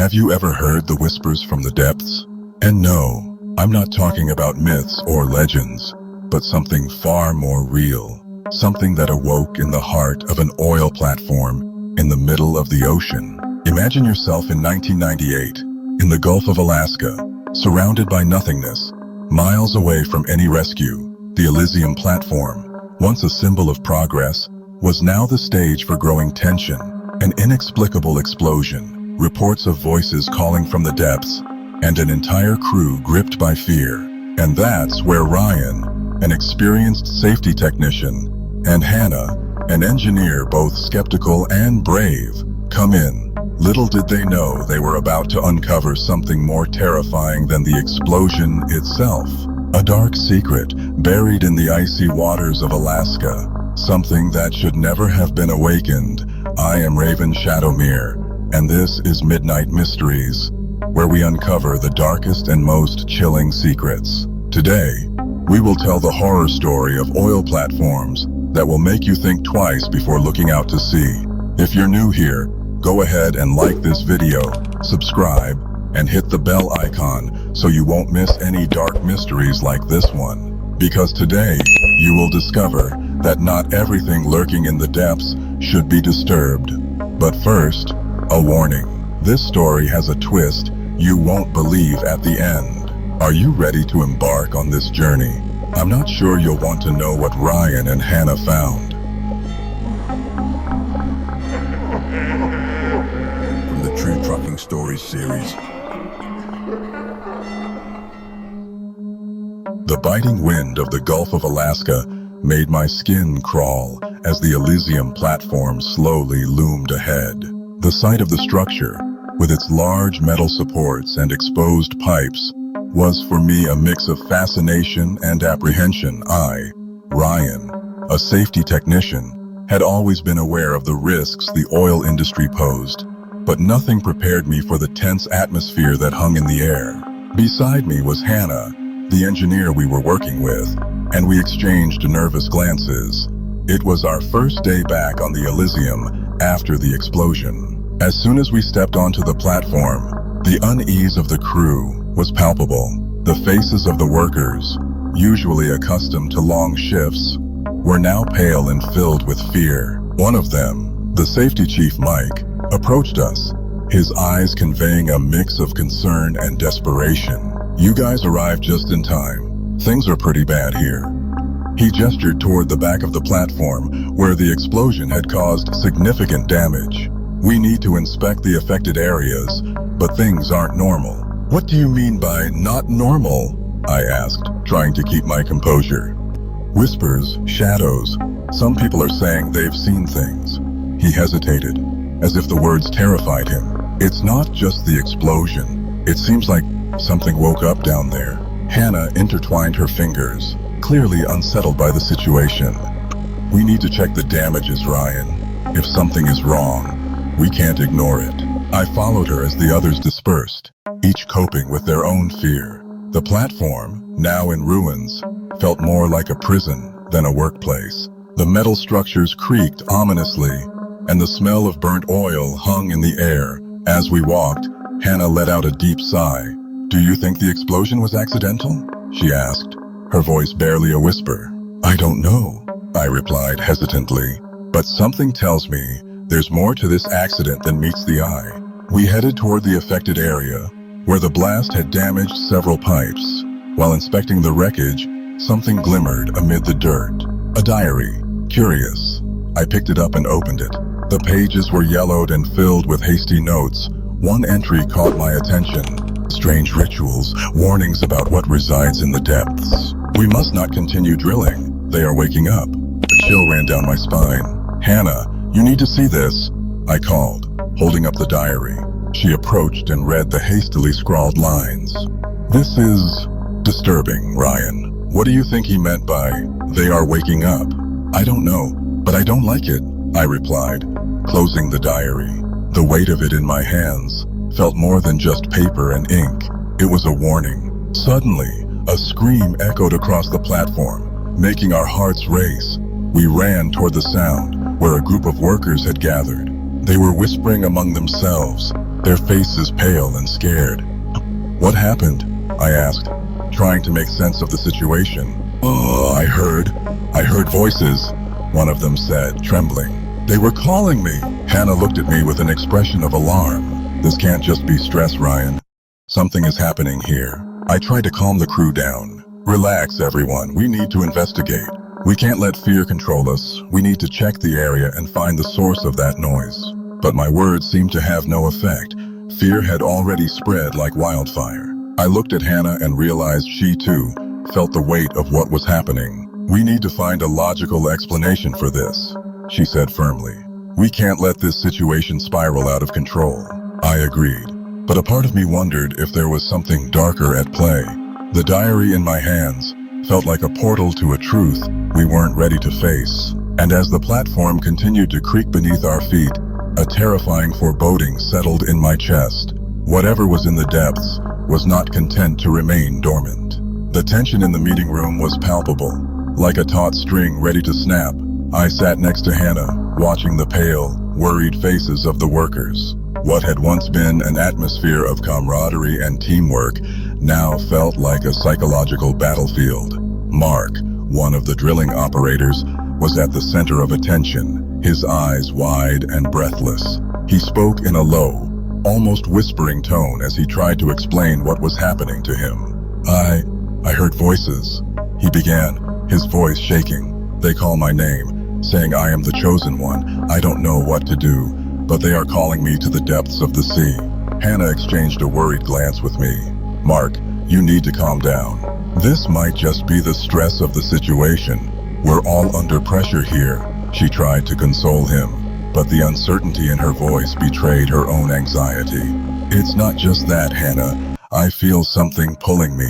Have you ever heard the whispers from the depths? And no, I'm not talking about myths or legends, but something far more real. Something that awoke in the heart of an oil platform in the middle of the ocean. Imagine yourself in 1998, in the Gulf of Alaska, surrounded by nothingness, miles away from any rescue. The Elysium platform, once a symbol of progress, was now the stage for growing tension. An inexplicable explosion, reports of voices calling from the depths, and an entire crew gripped by fear. And that's where Ryan, an experienced safety technician, and Hannah, an engineer both skeptical and brave, come in. Little did they know they were about to uncover something more terrifying than the explosion itself. A dark secret buried in the icy waters of Alaska. Something that should never have been awakened. I am Raven Shadowmere, and this is Midnight Mysteries, where we uncover the darkest and most chilling secrets. Today, we will tell the horror story of oil platforms that will make you think twice before looking out to sea. If you're new here, go ahead and like this video, subscribe, and hit the bell icon so you won't miss any dark mysteries like this one. Because today, you will discover that not everything lurking in the depths should be disturbed. But first, a warning. This story has a twist you won't believe at the end. Are you ready to embark on this journey? I'm not sure you'll want to know what Ryan and Hannah found. From the True Trucking Stories series. The biting wind of the Gulf of Alaska made my skin crawl as the Elysium platform slowly loomed ahead. The sight of the structure, with its large metal supports and exposed pipes, was for me a mix of fascination and apprehension. I, Ryan, a safety technician, had always been aware of the risks the oil industry posed, but nothing prepared me for the tense atmosphere that hung in the air. Beside me was Hannah, the engineer we were working with, and we exchanged nervous glances. It was our first day back on the Elysium after the explosion. As soon as we stepped onto the platform, the unease of the crew was palpable. The faces of the workers, usually accustomed to long shifts, were now pale and filled with fear. One of them, the safety chief Mike, approached us, his eyes conveying a mix of concern and desperation. "You guys arrived just in time. Things are pretty bad here." He gestured toward the back of the platform where the explosion had caused significant damage. "We need to inspect the affected areas, but things aren't normal." "What do you mean by not normal?" I asked, trying to keep my composure. "Whispers, shadows. Some people are saying they've seen things." He hesitated, as if the words terrified him. "It's not just the explosion. It seems like something woke up down there." Hannah intertwined her fingers, clearly unsettled by the situation. "We need to check the damages, Ryan. If something is wrong, we can't ignore it." I followed her as the others dispersed, each coping with their own fear. The platform, now in ruins, felt more like a prison than a workplace. The metal structures creaked ominously, and the smell of burnt oil hung in the air. As we walked, Hannah let out a deep sigh. "Do you think the explosion was accidental?" she asked, her voice barely a whisper. "I don't know," I replied hesitantly, "but something tells me there's more to this accident than meets the eye." We headed toward the affected area, where the blast had damaged several pipes. While inspecting the wreckage, something glimmered amid the dirt. A diary. Curious. I picked it up and opened it. The pages were yellowed and filled with hasty notes. One entry caught my attention. "Strange rituals, warnings about what resides in the depths. We must not continue drilling. They are waking up." A chill ran down my spine. "Hannah, you need to see this," I called, holding up the diary. She approached and read the hastily scrawled lines. "This is disturbing, Ryan. What do you think he meant by, 'they are waking up'?" "I don't know, but I don't like it," I replied, closing the diary. The weight of it in my hands felt more than just paper and ink. It was a warning. Suddenly, a scream echoed across the platform, making our hearts race. We ran toward the sound, where a group of workers had gathered. They were whispering among themselves, their faces pale and scared. "What happened?" I asked, trying to make sense of the situation. "Oh, I heard voices," one of them said, trembling. "They were calling me." Hannah looked at me with an expression of alarm. "This can't just be stress, Ryan. Something is happening here." I tried to calm the crew down. "Relax, everyone. We need to investigate. We can't let fear control us. We need to check the area and find the source of that noise." But my words seemed to have no effect. Fear had already spread like wildfire. I looked at Hannah and realized she, too, felt the weight of what was happening. "We need to find a logical explanation for this," she said firmly. "We can't let this situation spiral out of control." I agreed, but a part of me wondered if there was something darker at play. The diary in my hands felt like a portal to a truth we weren't ready to face. And as the platform continued to creak beneath our feet, a terrifying foreboding settled in my chest. Whatever was in the depths was not content to remain dormant. The tension in the meeting room was palpable, like a taut string ready to snap. I sat next to Hannah, watching the pale, worried faces of the workers. What had once been an atmosphere of camaraderie and teamwork now felt like a psychological battlefield. Mark, one of the drilling operators, was at the center of attention, his eyes wide and breathless. He spoke in a low, almost whispering tone as he tried to explain what was happening to him. I heard voices," he began, his voice shaking. "They call my name, saying I am the chosen one. I don't know what to do, but they are calling me to the depths of the sea." Hannah exchanged a worried glance with me. "Mark, you need to calm down. This might just be the stress of the situation. We're all under pressure here." She tried to console him, but the uncertainty in her voice betrayed her own anxiety. "It's not just that, Hannah. I feel something pulling me,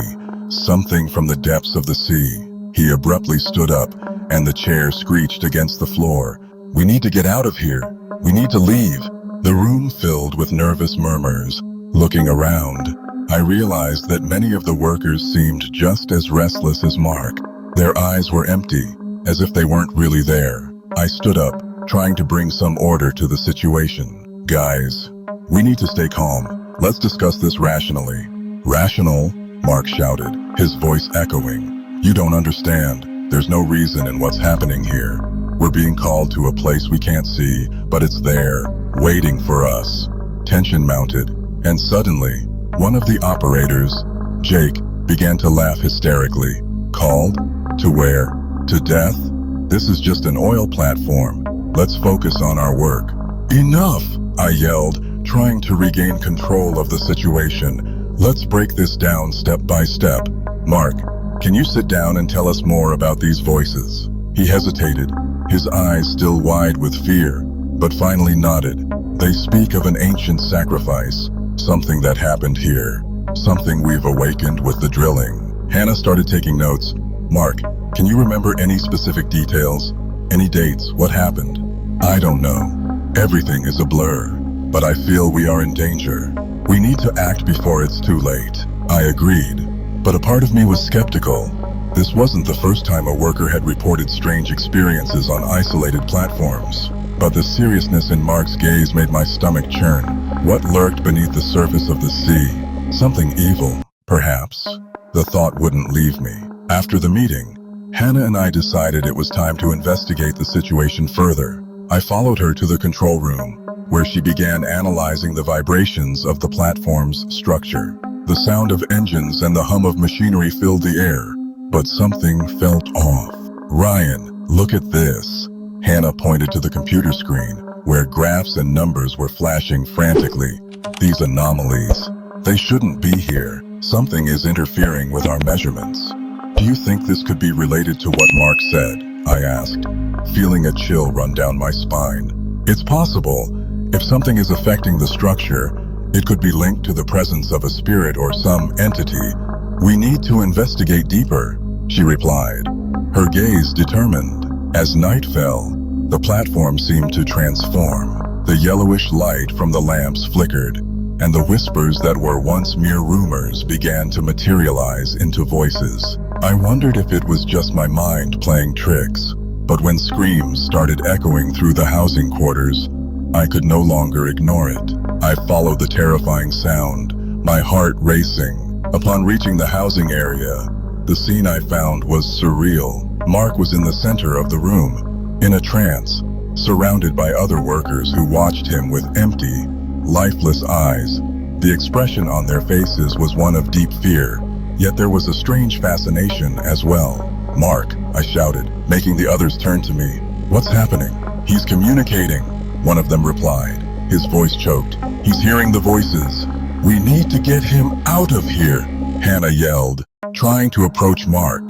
something from the depths of the sea." He abruptly stood up, and the chair screeched against the floor. "We need to get out of here. We need to leave." The room filled with nervous murmurs. Looking around, I realized that many of the workers seemed just as restless as Mark. Their eyes were empty, as if they weren't really there. I stood up, trying to bring some order to the situation. "Guys, we need to stay calm. Let's discuss this rationally." "Rational?" Mark shouted, his voice echoing. "You don't understand. There's no reason in what's happening here. We're being called to a place we can't see, but it's there, waiting for us." Tension mounted, and suddenly, one of the operators, Jake, began to laugh hysterically. "Called? To where? To death? This is just an oil platform. Let's focus on our work." "Enough!" I yelled, trying to regain control of the situation. "Let's break this down step by step. Mark, can you sit down and tell us more about these voices?" He hesitated, his eyes still wide with fear, but finally nodded. "They speak of an ancient sacrifice, something that happened here, something we've awakened with the drilling." Hannah started taking notes. "Mark, can you remember any specific details? Any dates? What happened?" "I don't know. Everything is a blur, but I feel we are in danger. We need to act before it's too late." I agreed, but a part of me was skeptical. This wasn't the first time a worker had reported strange experiences on isolated platforms. But the seriousness in Mark's gaze made my stomach churn. What lurked beneath the surface of the sea? Something evil, perhaps. The thought wouldn't leave me. After the meeting, Hannah and I decided it was time to investigate the situation further. I followed her to the control room, where she began analyzing the vibrations of the platform's structure. The sound of engines and the hum of machinery filled the air, but something felt off. "Ryan, look at this." Hannah pointed to the computer screen, where graphs and numbers were flashing frantically. "These anomalies, they shouldn't be here. Something is interfering with our measurements." "Do you think this could be related to what Mark said?" I asked, feeling a chill run down my spine. "It's possible. If something is affecting the structure, it could be linked to the presence of a spirit or some entity. We need to investigate deeper," she replied, her gaze determined. As night fell, the platform seemed to transform. The yellowish light from the lamps flickered, and the whispers that were once mere rumors began to materialize into voices. I wondered if it was just my mind playing tricks, but when screams started echoing through the housing quarters, I could no longer ignore it. I followed the terrifying sound, my heart racing. Upon reaching the housing area, the scene I found was surreal. Mark was in the center of the room, in a trance, surrounded by other workers who watched him with empty, lifeless eyes. The expression on their faces was one of deep fear, yet there was a strange fascination as well. "Mark," I shouted, making the others turn to me. "What's happening?" "He's communicating," one of them replied. His voice choked. "He's hearing the voices. We need to get him out of here," Hannah yelled, trying to approach Mark.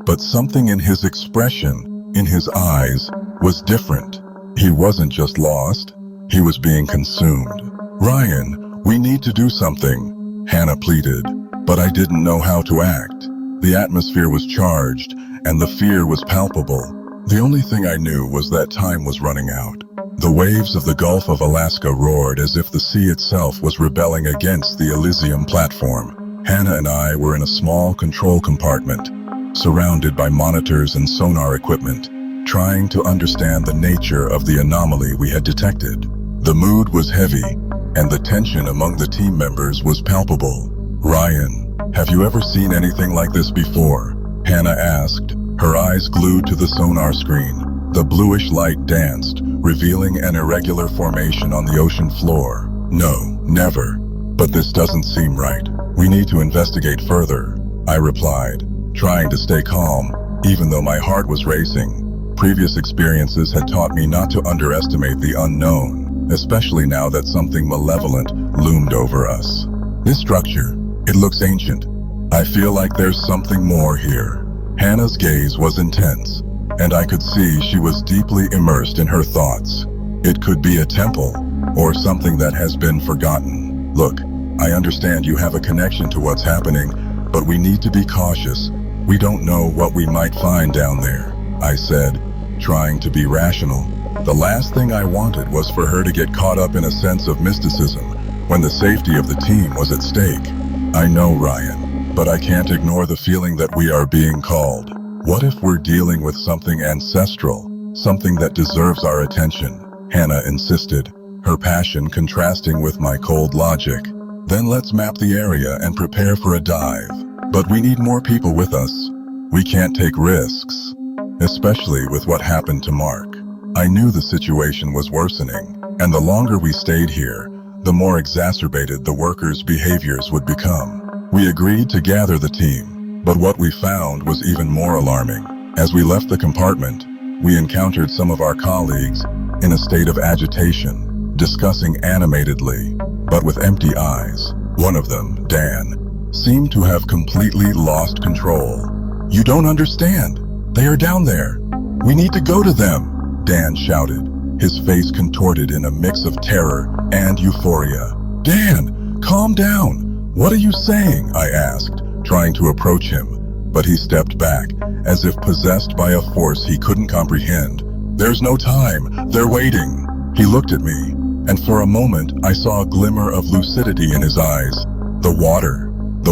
But something in his expression, in his eyes, was different. He wasn't just lost, he was being consumed. "Ryan, we need to do something," Hannah pleaded, but I didn't know how to act. The atmosphere was charged, and the fear was palpable. The only thing I knew was that time was running out. The waves of the Gulf of Alaska roared as if the sea itself was rebelling against the Elysium platform. Hannah and I were in a small control compartment, surrounded by monitors and sonar equipment, trying to understand the nature of the anomaly we had detected. The mood was heavy, and the tension among the team members was palpable. "Ryan, have you ever seen anything like this before?" Hannah asked, her eyes glued to the sonar screen. The bluish light danced, revealing an irregular formation on the ocean floor. "No, never. But this doesn't seem right. We need to investigate further," I replied, trying to stay calm, even though my heart was racing. Previous experiences had taught me not to underestimate the unknown, especially now that something malevolent loomed over us. "This structure, it looks ancient. I feel like there's something more here." Hannah's gaze was intense, and I could see she was deeply immersed in her thoughts. It could be a temple, or something that has been forgotten. "Look, I understand you have a connection to what's happening, but we need to be cautious. We don't know what we might find down there," I said, trying to be rational. The last thing I wanted was for her to get caught up in a sense of mysticism when the safety of the team was at stake. "I know, Ryan, but I can't ignore the feeling that we are being called. What if we're dealing with something ancestral, something that deserves our attention?" Hannah insisted, her passion contrasting with my cold logic. "Then let's map the area and prepare for a dive. But we need more people with us. We can't take risks, especially with what happened to Mark." I knew the situation was worsening, and the longer we stayed here, the more exacerbated the workers' behaviors would become. We agreed to gather the team, but what we found was even more alarming. As we left the compartment, we encountered some of our colleagues in a state of agitation, discussing animatedly, but with empty eyes. One of them, Dan, seemed to have completely lost control. "You don't understand. They are down there. We need to go to them," Dan shouted, his face contorted in a mix of terror and euphoria. "Dan, calm down. What are you saying?" I asked, trying to approach him, but he stepped back, as if possessed by a force he couldn't comprehend. "There's no time. They're waiting." He looked at me, and for a moment I saw a glimmer of lucidity in his eyes. The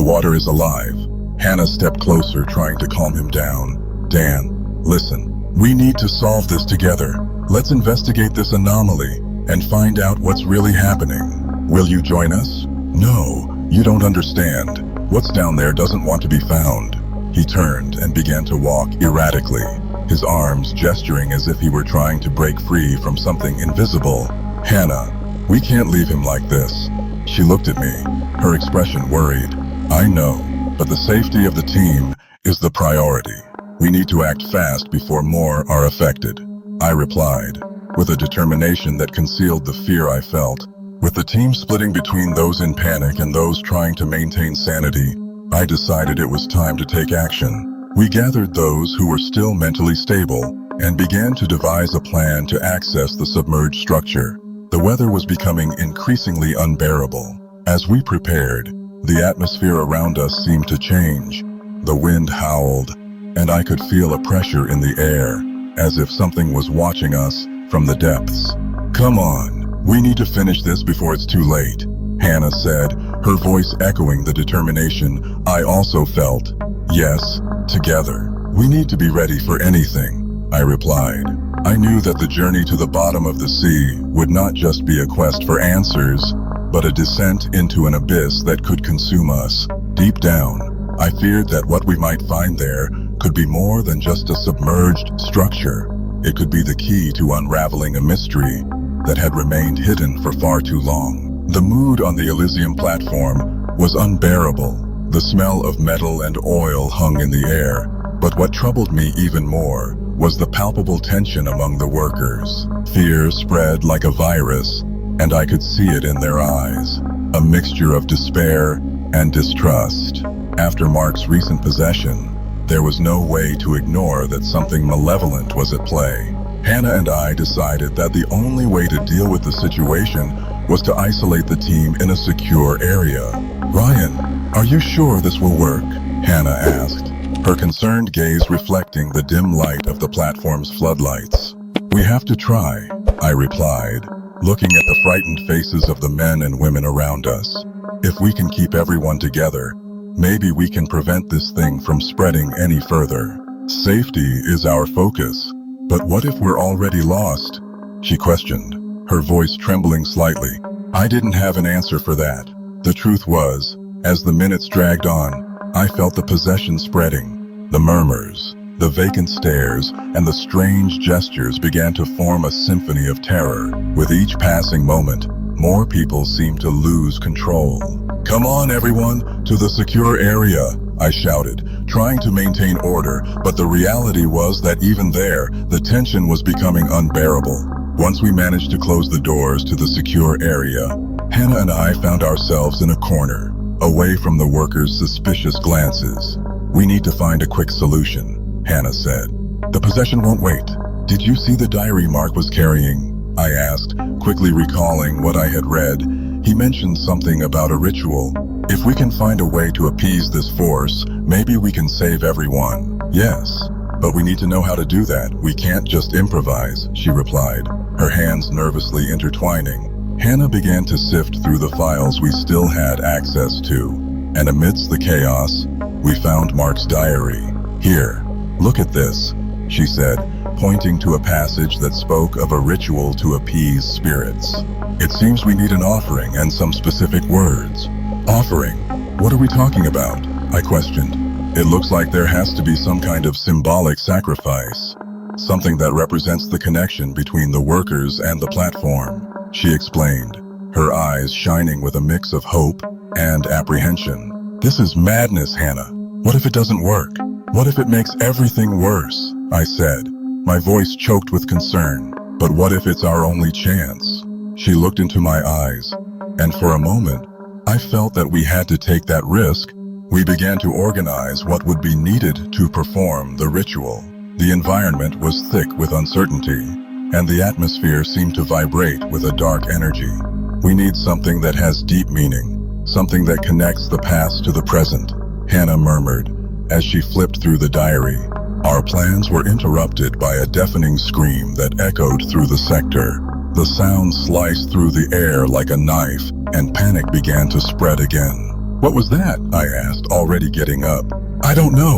water is alive." Hannah stepped closer, trying to calm him down. "Dan, listen, we need to solve this together. Let's investigate this anomaly and find out what's really happening. Will you join us?" "No, you don't understand. What's down there doesn't want to be found." He turned and began to walk erratically, his arms gesturing as if he were trying to break free from something invisible. "Hannah, we can't leave him like this." She looked at me, her expression worried. "I know, but the safety of the team is the priority. We need to act fast before more are affected," I replied, with a determination that concealed the fear I felt. With the team splitting between those in panic and those trying to maintain sanity, I decided it was time to take action. We gathered those who were still mentally stable and began to devise a plan to access the submerged structure. The weather was becoming increasingly unbearable. As we prepared, the atmosphere around us seemed to change. The wind howled, and I could feel a pressure in the air, as if something was watching us from the depths. "Come on, we need to finish this before it's too late," Hannah said, her voice echoing the determination I also felt. "Yes, together. We need to be ready for anything," I replied. I knew that the journey to the bottom of the sea would not just be a quest for answers, but a descent into an abyss that could consume us. Deep down, I feared that what we might find there could be more than just a submerged structure. It could be the key to unraveling a mystery that had remained hidden for far too long. The mood on the Elysium platform was unbearable. The smell of metal and oil hung in the air, but what troubled me even more was the palpable tension among the workers. Fear spread like a virus, and I could see it in their eyes, a mixture of despair and distrust. After Mark's recent possession, there was no way to ignore that something malevolent was at play. Hannah and I decided that the only way to deal with the situation was to isolate the team in a secure area. "Ryan, are you sure this will work?" Hannah asked, her concerned gaze reflecting the dim light of the platform's floodlights. "We have to try," I replied, looking at the frightened faces of the men and women around us. "If we can keep everyone together, maybe we can prevent this thing from spreading any further. Safety is our focus. But what if we're already lost?" she questioned, her voice trembling slightly. I didn't have an answer for that. The truth was, as the minutes dragged on, I felt the possession spreading. The murmurs, the vacant stares, and the strange gestures began to form a symphony of terror. With each passing moment, more people seemed to lose control. "Come on, everyone, to the secure area," I shouted, trying to maintain order, but the reality was that even there, the tension was becoming unbearable. Once we managed to close the doors to the secure area, Hannah and I found ourselves in a corner, away from the workers' suspicious glances. "We need to find a quick solution," Hannah said. "The possession won't wait." "Did you see the diary Mark was carrying?" I asked, quickly recalling what I had read. He mentioned something about a ritual. "If we can find a way to appease this force, maybe we can save everyone." "Yes, but we need to know how to do that. We can't just improvise," she replied, her hands nervously intertwining. Hannah began to sift through the files we still had access to, and amidst the chaos, we found Mark's diary. "Here, look at this," she said, pointing to a passage that spoke of a ritual to appease spirits. "It seems we need an offering and some specific words." "Offering? What are we talking about?" I questioned. "It looks like there has to be some kind of symbolic sacrifice, something that represents the connection between the workers and the platform," she explained, her eyes shining with a mix of hope and apprehension. "This is madness, Hannah. What if it doesn't work? What if it makes everything worse?" I said, my voice choked with concern. "But what if it's our only chance?" She looked into my eyes, and for a moment, I felt that we had to take that risk. We began to organize what would be needed to perform the ritual. The environment was thick with uncertainty, and the atmosphere seemed to vibrate with a dark energy. "We need something that has deep meaning, something that connects the past to the present," Hannah murmured as she flipped through the diary. Our plans were interrupted by a deafening scream that echoed through the sector. The sound sliced through the air like a knife, and panic began to spread again. "What was that?" I asked, already getting up. "I don't know,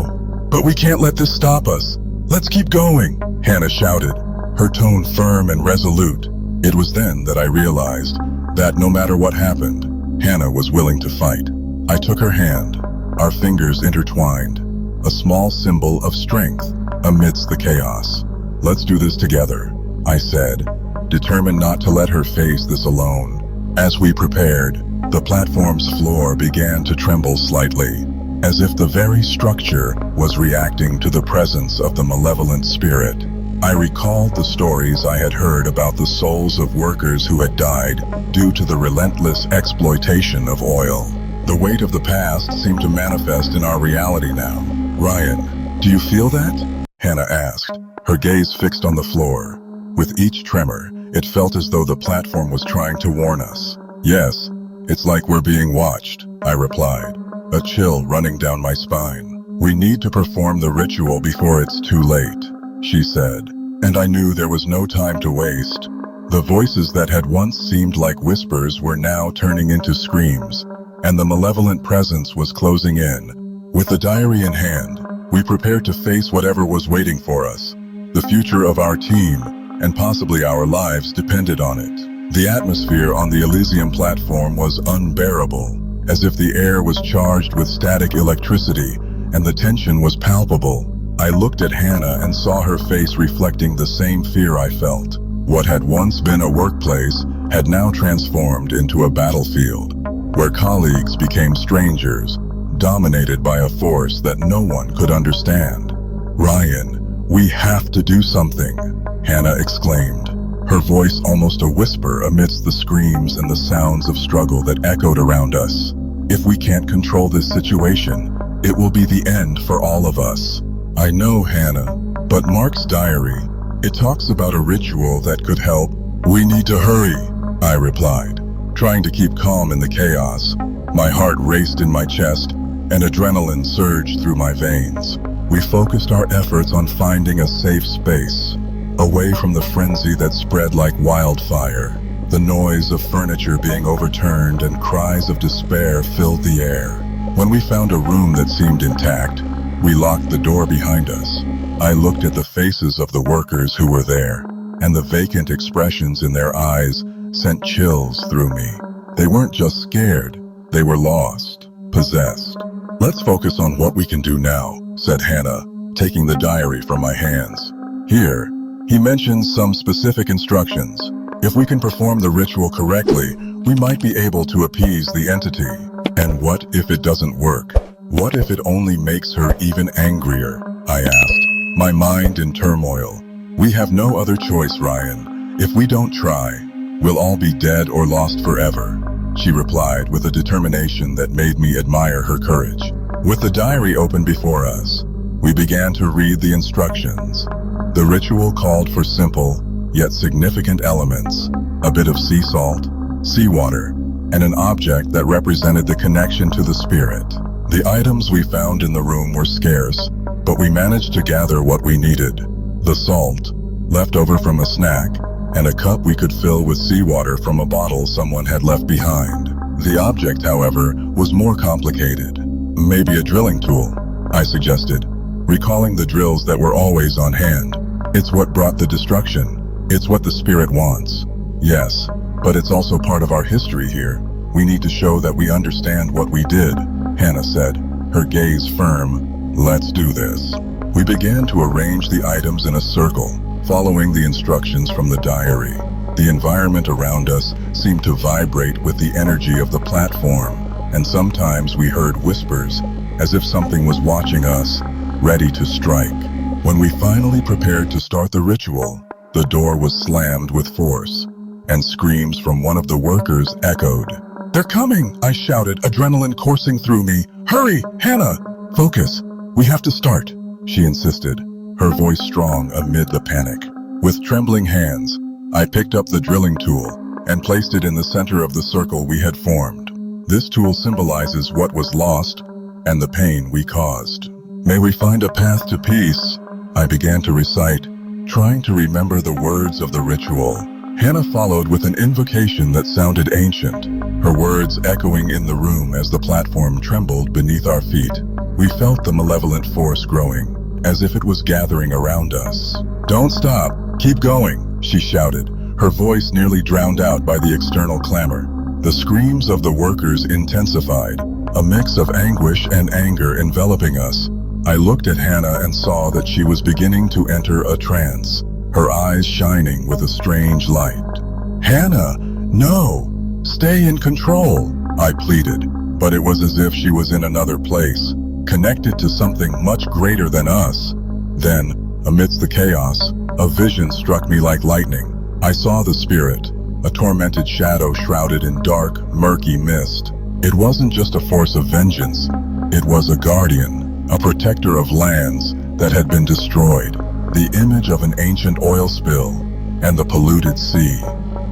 but we can't let this stop us. Let's keep going," Hannah shouted, her tone firm and resolute. It was then that I realized that no matter what happened, Hannah was willing to fight. I took her hand, our fingers intertwined, a small symbol of strength amidst the chaos. "Let's do this together," I said, determined not to let her face this alone. As we prepared, the platform's floor began to tremble slightly, as if the very structure was reacting to the presence of the malevolent spirit. I recalled the stories I had heard about the souls of workers who had died due to the relentless exploitation of oil. The weight of the past seemed to manifest in our reality now. "Ryan, do you feel that?" Hannah asked, her gaze fixed on the floor. With each tremor, it felt as though the platform was trying to warn us. "Yes, it's like we're being watched," I replied, a chill running down my spine. "We need to perform the ritual before it's too late," she said, and I knew there was no time to waste. The voices that had once seemed like whispers were now turning into screams, and the malevolent presence was closing in. With the diary in hand, we prepared to face whatever was waiting for us. The future of our team, and possibly our lives, depended on it. The atmosphere on the Elysium platform was unbearable, as if the air was charged with static electricity, and the tension was palpable. I looked at Hannah and saw her face reflecting the same fear I felt. What had once been a workplace had now transformed into a battlefield, where colleagues became strangers, dominated by a force that no one could understand. "Ryan, we have to do something," Hannah exclaimed, her voice almost a whisper amidst the screams and the sounds of struggle that echoed around us. "If we can't control this situation, it will be the end for all of us." "I know, Hannah, but Mark's diary, it talks about a ritual that could help." "We need to hurry," I replied, trying to keep calm in the chaos. My heart raced in my chest, and adrenaline surged through my veins. We focused our efforts on finding a safe space, away from the frenzy that spread like wildfire. The noise of furniture being overturned and cries of despair filled the air. When we found a room that seemed intact, we locked the door behind us. I looked at the faces of the workers who were there, and the vacant expressions in their eyes sent chills through me. They weren't just scared, they were lost, possessed. "Let's focus on what we can do now," said Hannah, taking the diary from my hands. "Here, he mentions some specific instructions. If we can perform the ritual correctly, we might be able to appease the entity. And what if it doesn't work? What if it only makes her even angrier?" I asked, my mind in turmoil. "We have no other choice, Ryan. If we don't try, we'll all be dead or lost forever," she replied with a determination that made me admire her courage. With the diary open before us, we began to read the instructions. The ritual called for simple, yet significant elements: a bit of sea salt, seawater, and an object that represented the connection to the spirit. The items we found in the room were scarce, but we managed to gather what we needed: the salt, left over from a snack, and a cup we could fill with seawater from a bottle someone had left behind. The object, however, was more complicated. "Maybe a drilling tool," I suggested, recalling the drills that were always on hand. "It's what brought the destruction. It's what the spirit wants." "Yes, but it's also part of our history here. We need to show that we understand what we did," Hannah said, her gaze firm. "Let's do this." We began to arrange the items in a circle, following the instructions from the diary. The environment around us seemed to vibrate with the energy of the platform, and sometimes we heard whispers, as if something was watching us, ready to strike. When we finally prepared to start the ritual, the door was slammed with force, and screams from one of the workers echoed. "They're coming!" I shouted, adrenaline coursing through me. "Hurry, Hannah! Focus! We have to start," she insisted, her voice strong amid the panic. With trembling hands, I picked up the drilling tool and placed it in the center of the circle we had formed. This tool symbolizes what was lost and the pain we caused. "May we find a path to peace," I began to recite, trying to remember the words of the ritual. Hannah followed with an invocation that sounded ancient, her words echoing in the room as the platform trembled beneath our feet. We felt the malevolent force growing, as if it was gathering around us. "Don't stop, keep going," she shouted, her voice nearly drowned out by the external clamor. The screams of the workers intensified, a mix of anguish and anger enveloping us. I looked at Hannah and saw that she was beginning to enter a trance, her eyes shining with a strange light. "Hannah, no! Stay in control," I pleaded, but it was as if she was in another place, connected to something much greater than us. Then, amidst the chaos, a vision struck me like lightning. I saw the spirit, a tormented shadow shrouded in dark, murky mist. It wasn't just a force of vengeance. It was a guardian, a protector of lands that had been destroyed. The image of an ancient oil spill, and the polluted sea,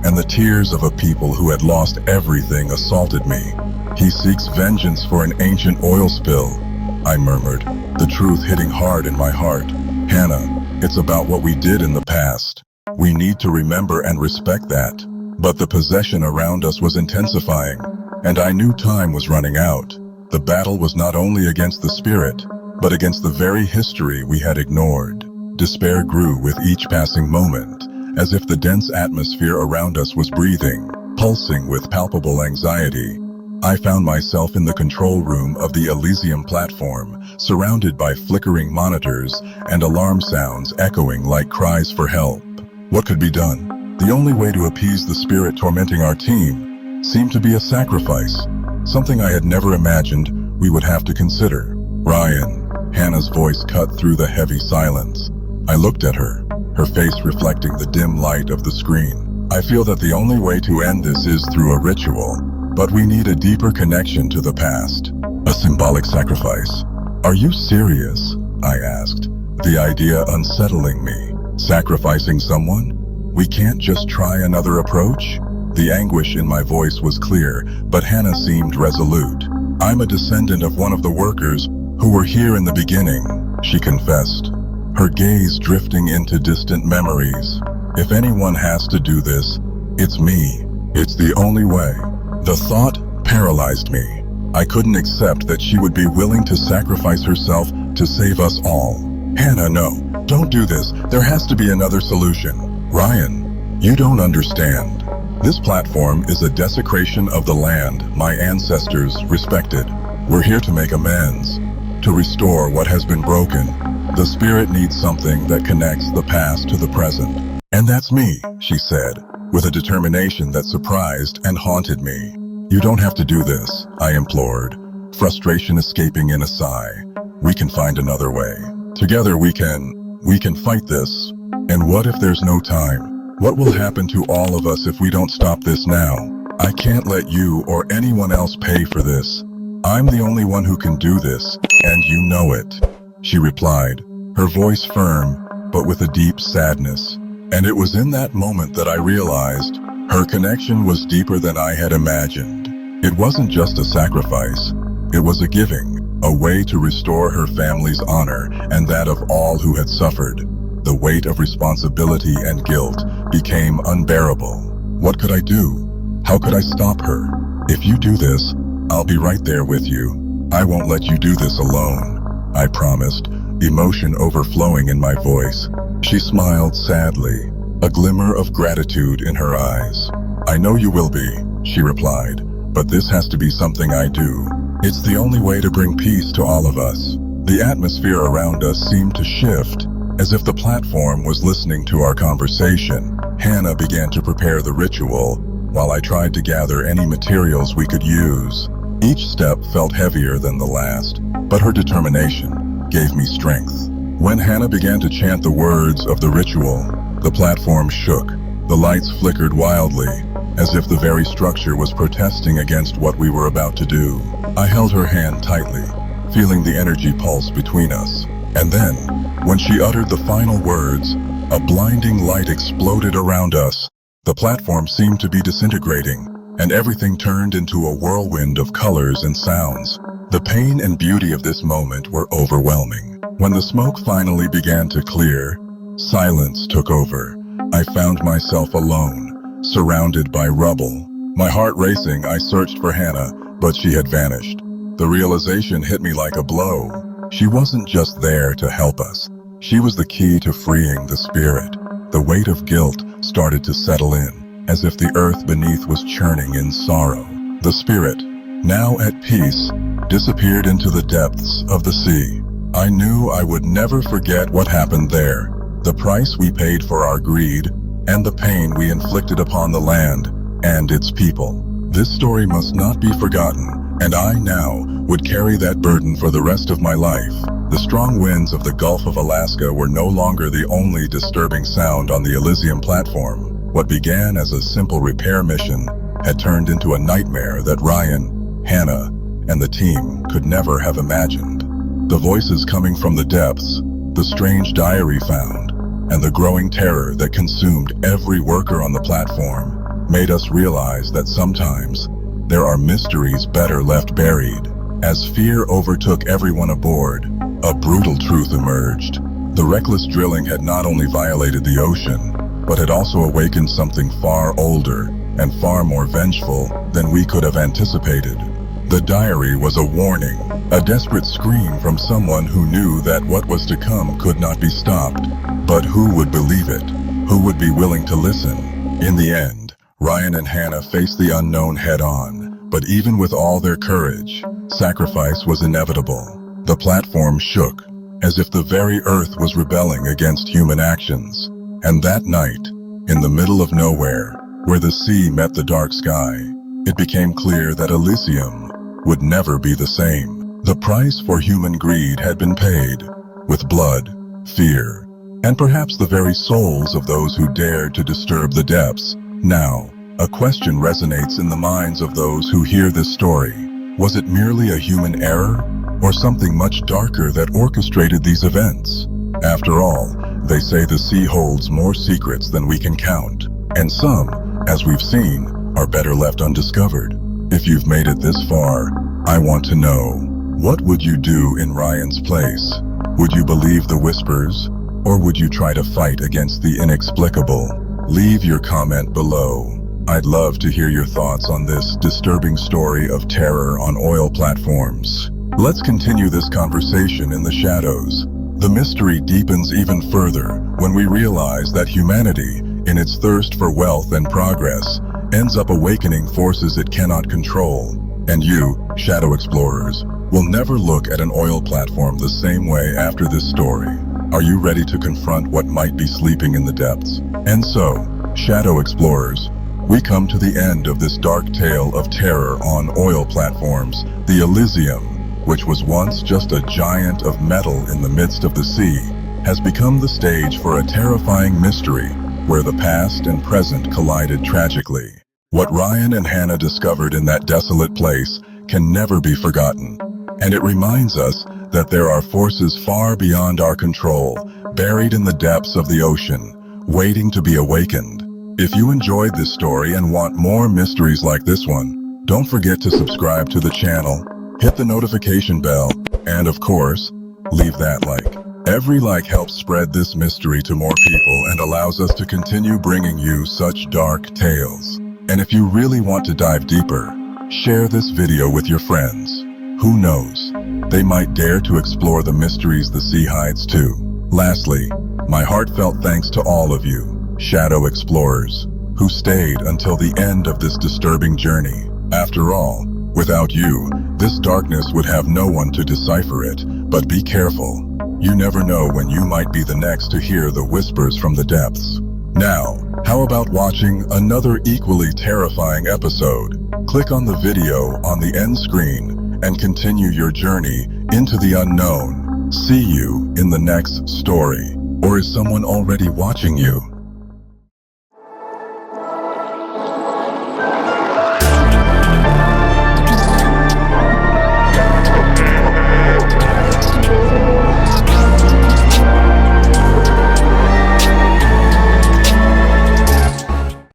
and the tears of a people who had lost everything assaulted me. "He seeks vengeance for an ancient oil spill," I murmured, the truth hitting hard in my heart. "Hannah, it's about what we did in the past. We need to remember and respect that." But the possession around us was intensifying, and I knew time was running out. The battle was not only against the spirit, but against the very history we had ignored. Despair grew with each passing moment, as if the dense atmosphere around us was breathing, pulsing with palpable anxiety. I found myself in the control room of the Elysium platform, surrounded by flickering monitors and alarm sounds echoing like cries for help. What could be done? The only way to appease the spirit tormenting our team seemed to be a sacrifice, something I had never imagined we would have to consider. Ryan, Hannah's voice cut through the heavy silence. I looked at her, her face reflecting the dim light of the screen. I feel that the only way to end this is through a ritual, but we need a deeper connection to the past. A symbolic sacrifice. Are you serious? I asked, the idea unsettling me. Sacrificing someone? We can't just try another approach? The anguish in my voice was clear, but Hannah seemed resolute. I'm a descendant of one of the workers who were here in the beginning, she confessed, her gaze drifting into distant memories. If anyone has to do this, it's me. It's the only way. The thought paralyzed me. I couldn't accept that she would be willing to sacrifice herself to save us all. Hannah, no, don't do this. There has to be another solution. Ryan, you don't understand. This platform is a desecration of the land my ancestors respected. We're here to make amends, to restore what has been broken. The spirit needs something that connects the past to the present. And that's me, she said, with a determination that surprised and haunted me. You don't have to do this, I implored, frustration escaping in a sigh. We can find another way. Together we can fight this. And what if there's no time? What will happen to all of us if we don't stop this now? I can't let you or anyone else pay for this. I'm the only one who can do this, and you know it, she replied, her voice firm, but with a deep sadness. And it was in that moment that I realized her connection was deeper than I had imagined. It wasn't just a sacrifice, it was a giving, a way to restore her family's honor and that of all who had suffered. The weight of responsibility and guilt became unbearable. What could I do? How could I stop her? If you do this, I'll be right there with you. I won't let you do this alone, I promised, emotion overflowing in my voice. She smiled sadly, a glimmer of gratitude in her eyes. I know you will be, she replied, but this has to be something I do. It's the only way to bring peace to all of us. The atmosphere around us seemed to shift, as if the platform was listening to our conversation. Hannah began to prepare the ritual, while I tried to gather any materials we could use. Each step felt heavier than the last, but her determination gave me strength. When Hannah began to chant the words of the ritual, the platform shook. The lights flickered wildly, as if the very structure was protesting against what we were about to do. I held her hand tightly, feeling the energy pulse between us. And then, when she uttered the final words, a blinding light exploded around us. The platform seemed to be disintegrating, and everything turned into a whirlwind of colors and sounds. The pain and beauty of this moment were overwhelming. When the smoke finally began to clear, silence took over. I found myself alone, surrounded by rubble. My heart racing, I searched for Hannah, but she had vanished. The realization hit me like a blow. She wasn't just there to help us. She was the key to freeing the spirit. The weight of guilt started to settle in, as if the earth beneath was churning in sorrow. The spirit, now at peace, disappeared into the depths of the sea. I knew I would never forget what happened there, the price we paid for our greed, and the pain we inflicted upon the land and its people. This story must not be forgotten, and I now would carry that burden for the rest of my life. The strong winds of the Gulf of Alaska were no longer the only disturbing sound on the Elysium platform. What began as a simple repair mission had turned into a nightmare that Ryan, Hannah, and the team could never have imagined. The voices coming from the depths, the strange diary found, and the growing terror that consumed every worker on the platform made us realize that sometimes there are mysteries better left buried. As fear overtook everyone aboard, a brutal truth emerged. The reckless drilling had not only violated the ocean, but had also awakened something far older and far more vengeful than we could have anticipated. The diary was a warning, a desperate scream from someone who knew that what was to come could not be stopped. But who would believe it? Who would be willing to listen? In the end, Ryan and Hannah faced the unknown head-on, but even with all their courage, sacrifice was inevitable. The platform shook, as if the very earth was rebelling against human actions. And that night, in the middle of nowhere, where the sea met the dark sky, it became clear that Elysium would never be the same. The price for human greed had been paid, with blood, fear, and perhaps the very souls of those who dared to disturb the depths. Now, a question resonates in the minds of those who hear this story. Was it merely a human error, or something much darker that orchestrated these events? After all, they say the sea holds more secrets than we can count, and some, as we've seen, are better left undiscovered. If you've made it this far, I want to know, what would you do in Ryan's place? Would you believe the whispers, or would you try to fight against the inexplicable? Leave your comment below. I'd love to hear your thoughts on this disturbing story of terror on oil platforms. Let's continue this conversation in the shadows. The mystery deepens even further when we realize that humanity, in its thirst for wealth and progress, ends up awakening forces it cannot control. And you, shadow explorers, will never look at an oil platform the same way after this story. Are you ready to confront what might be sleeping in the depths? And so, shadow explorers, we come to the end of this dark tale of terror on oil platforms. The Elysium, which was once just a giant of metal in the midst of the sea, has become the stage for a terrifying mystery where the past and present collided tragically. What Ryan and Hannah discovered in that desolate place can never be forgotten, and it reminds us that there are forces far beyond our control, buried in the depths of the ocean, waiting to be awakened. If you enjoyed this story and want more mysteries like this one, don't forget to subscribe to the channel, hit the notification bell, and of course, leave that like. Every like helps spread this mystery to more people and allows us to continue bringing you such dark tales. And if you really want to dive deeper, share this video with your friends. Who knows? They might dare to explore the mysteries the sea hides too. Lastly, my heartfelt thanks to all of you, shadow explorers, who stayed until the end of this disturbing journey. After all, without you, this darkness would have no one to decipher it. But be careful. You never know when you might be the next to hear the whispers from the depths. Now, how about watching another equally terrifying episode? Click on the video on the end screen and continue your journey into the unknown. See you in the next story. Or is someone already watching you?